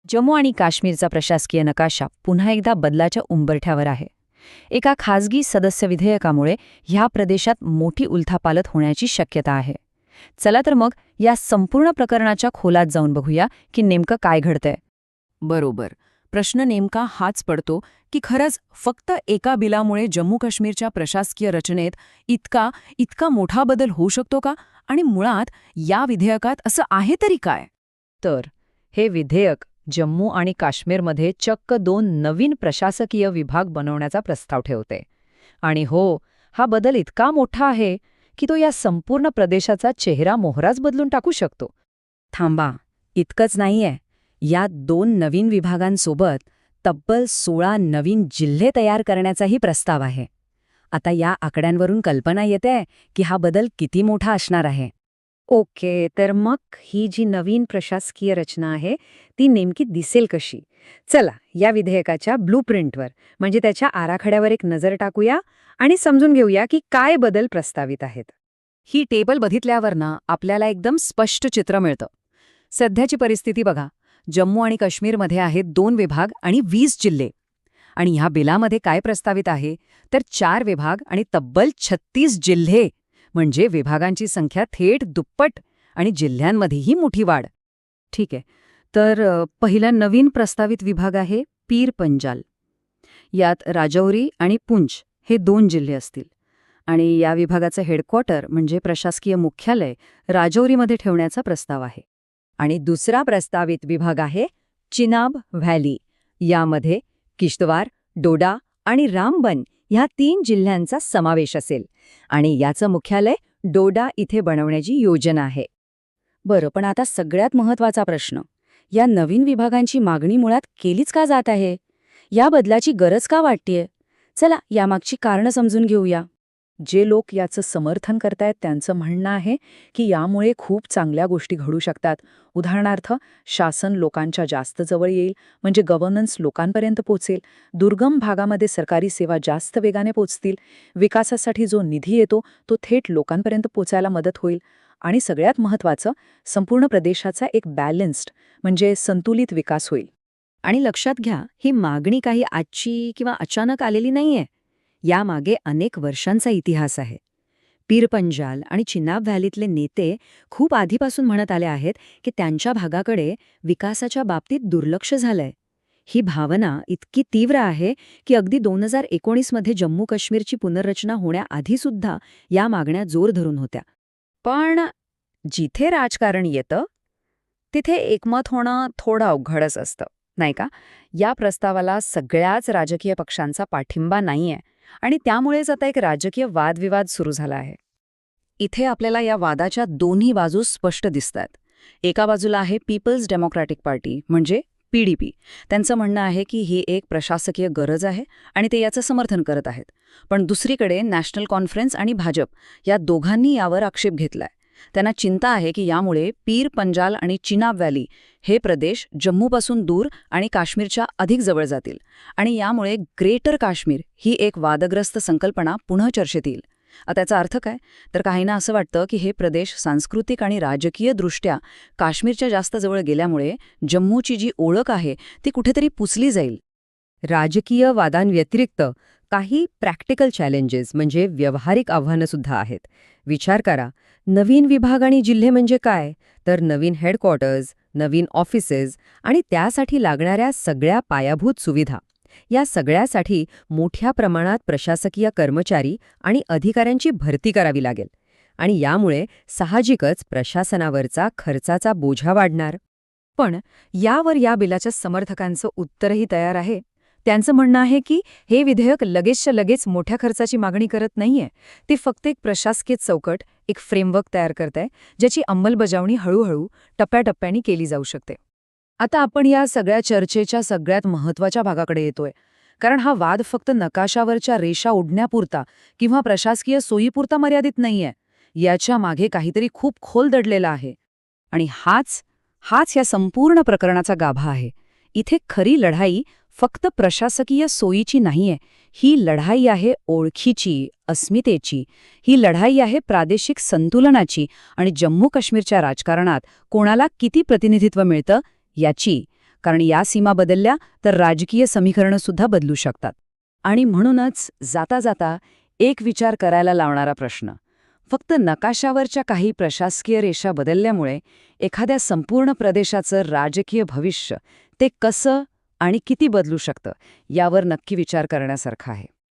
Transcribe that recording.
जम्मू आणि काश्मीरचा प्रशासकीय नकाशा पुन्हा एकदा बदलाच्या उंबरठ्यावर आहे. एका खासगी सदस्य विधेयकामुळे ह्या प्रदेशात मोठी उलथापालथ होण्याची शक्यता आहे. चला तर मग या संपूर्ण प्रकरणाच्या खोलात जाऊन बघूया की नेमकं काय घडतंय. बरोबर. प्रश्न नेमका हाच पडतो की खरंच फक्त एका बिलामुळे जम्मू काश्मीरच्या प्रशासकीय रचनेत इतका मोठा बदल होऊ शकतो का? आणि मुळात या विधेयकात असं आहे तरी काय? तर हे विधेयक जम्मू आणि काश्मीरमध्ये चक्क 2 नवीन प्रशासकीय विभाग बनवण्याचा प्रस्ताव ठेवते. आणि हो, हा बदल इतका मोठा आहे की तो या संपूर्ण प्रदेशाचा चेहरा मोहराच बदलून टाकू शकतो. थांबा, इतकंच नाहीये. या 2 नवीन विभागांसोबत तब्बल 16 नवीन जिल्हे तयार करण्याचाही प्रस्ताव आहे. आता या आकड्यांवरून कल्पना येते की हा बदल किती मोठा असणार आहे. ओके, तर मग ही जी नवीन प्रशासकीय रचना आहे ती नेमकी दिसेल कशी? चला या विधेयकाच्या ब्लूप्रिंटवर म्हणजे त्याच्या आराखड्यावर एक नजर टाकूया आणि समजून घेऊया की काय बदल प्रस्तावित आहेत. ही टेबल बघितल्यावर ना आपल्याला एकदम स्पष्ट चित्र मिळतं. सध्याची परिस्थिती बघा. जम्मू आणि काश्मीरमध्ये आहेत 2 विभाग आणि 20 जिल्हे. आणि ह्या बिलामध्ये काय प्रस्तावित आहे तर 4 विभाग आणि तब्बल 36 जिल्हे. म्हणजे विभागांची संख्या थेट दुप्पट आणि जिल्ह्यांमध्येही मोठी वाढ. ठीक आहे, तर पहिला नवीन प्रस्तावित विभाग आहे पीर पंजाल. यात राजौरी आणि पुंछ हे 2 जिल्हे असतील. आणि या विभागाचं हेडक्वार्टर म्हणजे प्रशासकीय मुख्यालय राजौरीमध्ये ठेवण्याचा प्रस्ताव आहे. आणि दुसरा प्रस्तावित विभाग आहे चिनाब व्हॅली. यामध्ये किश्तवार, डोडा आणि रामबन ह्या 3 जिल्ह्यांचा समावेश असेल. आणि याचं मुख्यालय डोडा इथे बनवण्याची योजना आहे. बरं, पण आता सगळ्यात महत्त्वाचा प्रश्न, या नवीन विभागांची मागणी मुळात केलीच का जात आहे? या बदलाची गरज का वाटतेय? चला यामागची कारणं समजून घेऊया. जे लोक याचं समर्थन करतायत त्यांचं म्हणणं आहे की यामुळे खूप चांगल्या गोष्टी घडू शकतात. उदाहरणार्थ, शासन लोकांच्या जास्त जवळ येईल, म्हणजे गव्हर्नन्स लोकांपर्यंत पोचेल. दुर्गम भागामध्ये सरकारी सेवा जास्त वेगाने पोचतील. विकासासाठी जो निधी येतो तो थेट लोकांपर्यंत पोचायला मदत होईल. आणि सगळ्यात महत्त्वाचं, संपूर्ण प्रदेशाचा एक बॅलन्स्ड म्हणजे संतुलित विकास होईल. आणि लक्षात घ्या, ही मागणी काही आजची किंवा अचानक आलेली नाहीये. यामागे अनेक वर्षांचा इतिहास आहे. पीर पंजाल आणि चिनाब व्हॅलीतले नेते खूप आधीपासून म्हणत आले आहेत की त्यांच्या भागाकडे विकासाच्या बाबतीत दुर्लक्ष झालंय. ही भावना इतकी तीव्र आहे की अगदी 2019 मध्ये जम्मू काश्मीरची पुनर्रचना होण्याआधीसुद्धा या मागण्या जोर धरून होत्या. पण जिथे राजकारण येतं तिथे एकमत होणं थोडं अवघडच असतं, नाही का? या प्रस्तावाला सगळ्याच राजकीय पक्षांचा पाठिंबा नाहीये आणि त्यामुळेच आता एक राजकीय वादविवाद सुरू झाला आहे. इथे आपल्याला या वादाच्या दोन्ही बाजू स्पष्ट दिसतात. एका बाजूला आहे पीपल्स डेमोक्रॅटिक पार्टी म्हणजे PDP. त्यांचं म्हणणं आहे की ही एक प्रशासकीय गरज आहे आणि ते याचं समर्थन करत आहेत. पण दुसरीकडे नॅशनल कॉन्फरन्स आणि भाजप या दोघांनी यावर आक्षेप घेतलाय. त्यांना चिंता आहे की यामुळे पीर पंजाल आणि चिनाब व्हॅली हे प्रदेश जम्मूपासून दूर आणि काश्मीरच्या अधिक जवळ जातील. आणि यामुळे ग्रेटर काश्मीर ही एक वादग्रस्त संकल्पना पुन्हा चर्चेत येईल. त्याचा अर्थ काय? तर काहींना असं वाटतं की हे प्रदेश सांस्कृतिक आणि राजकीय दृष्ट्या काश्मीरच्या जास्त जवळ गेल्यामुळे जम्मूची जी ओळख आहे ती कुठेतरी पुसली जाईल. राजकीय वादांव्यतिरिक्त काही प्रॅक्टिकल चॅलेंजेस म्हणजे व्यावहारिक आव्हानं सुद्धा आहेत. विचार करा, नवीन विभाग आणि जिल्हे म्हणजे काय? तर नवीन हेडक्वार्टर्स, नवीन ऑफिसेस आणि त्यासाठी लागणाऱ्या सगळ्या पायाभूत सुविधा. या सगळ्यासाठी मोठ्या प्रमाणात प्रशासकीय कर्मचारी आणि अधिकाऱ्यांची भरती करावी लागेल. आणि यामुळे साहजिकच प्रशासनावरचा खर्चाचा बोझा वाढणार. पण यावर या बिलाच्या समर्थकांचं उत्तरही तयार आहे. त्यांचं म्हणणं आहे की हे विधेयक लगेचच्या लगेच मोठ्या खर्चाची मागणी करत नाहीये. ते फक्त एक प्रशासकीय चौकट, एक फ्रेमवर्क तयार करत आहे ज्याची अंमलबजावणी हळूहळू टप्प्याटप्प्याने केली जाऊ शकते. आता आपण या सगळ्या चर्चेच्या सगळ्यात महत्त्वाच्या भागाकडे येतोय. कारण हा वाद फक्त नकाशावरच्या रेषा ओढण्यापुरता किंवा प्रशासकीय सोयीपुरता मर्यादित नाहीये. याच्या मागे काहीतरी खूप खोल दडलेला आहे. आणि हाच या संपूर्ण प्रकरणाचा गाभा आहे. इथे खरी लढाई फक्त प्रशासकीय सोयीची नाहीये. ही लढाई आहे ओळखीची, अस्मितेची. ही लढाई आहे प्रादेशिक संतुलनाची आणि जम्मू काश्मीरच्या राजकारणात कोणाला किती प्रतिनिधित्व मिळतं याची. कारण या सीमा बदलल्या तर राजकीय समीकरणं सुद्धा बदलू शकतात. आणि म्हणूनच जाता जाता एक विचार करायला लावणारा प्रश्न, फक्त नकाशावरच्या काही प्रशासकीय रेषा बदलल्यामुळे एखाद्या संपूर्ण प्रदेशाचं राजकीय भविष्य ते कसं आणि किती बदलू शकतं यावर नक्की विचार करण्यासारखं आहे.